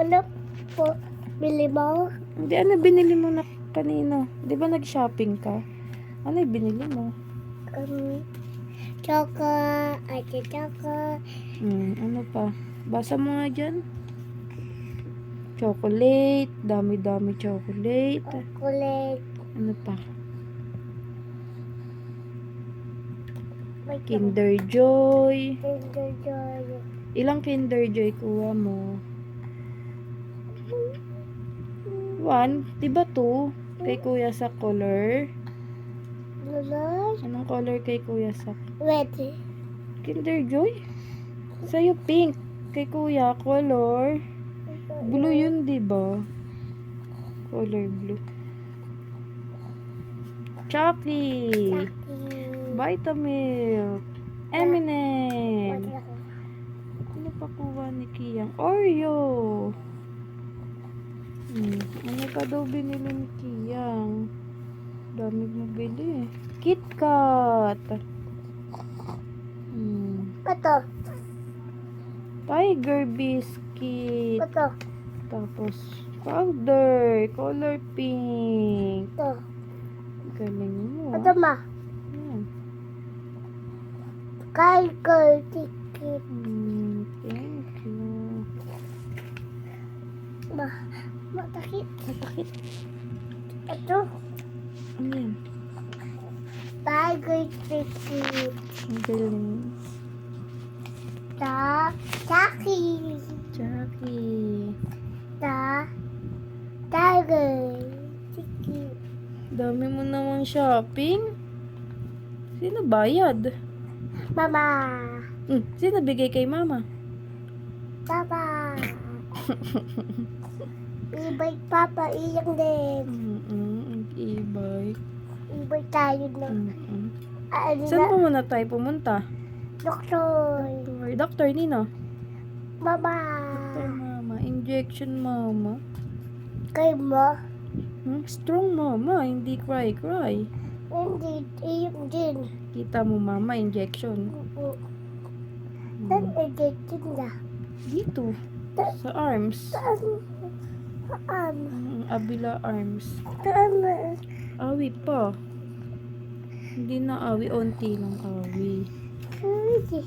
Ano po? Bili mo? Hindi, ano binili mo na kanina? Di ba nag-shopping ka? Ano yung binili mo? Choco. Ate choco. Ano pa? Basa mo nga dyan. Chocolate. Dami-dami chocolate. Chocolate. Ano pa? May Kinder Joy. Kinder Joy. Ilang Kinder Joy kuha mo? 1. Diba 2? Kay kuya sa color. Lulos. Anong color kay kuya sa Red. Kinder Joy? Sa'yo pink. Kay kuya color. Blue yun, diba? Color blue. Chucky. Vitamilk. M&M. Ano pa kuha ni Kiyang? Oreo. Ano pa daw binili ni Kiyang? Dami mo bili. KitKat. Ito. Tiger biscuit. Ito. Tapos powder. Color pink. Ito. Galing mo. Ito ma. Yan. Tiger ticket. Thank you. Matakit. Matakit. Ito. Ano yan? Tiger ticket. Ang galing. Chucky. Chucky. Tiger ticket. Dami mo naman shopping. Sino bayad? Mama. Sino bigay kay mama? Papa. Ibay papa iyak din. E-bike. Ibay tayo na. Ano Saan na? po muna tayo pumunta? Doktor. Doctor Nino. Mama. Doctor mama. Injection mama. Kay mo? Strong mama. Hindi cry. Hindi. Iyak din. Kita mo mama, injection. Saan injection na? Dito. Sa arms. Saan? Abila arms. Saan? Awi pa. Hindi na awi. Unti lang awi. Hindi.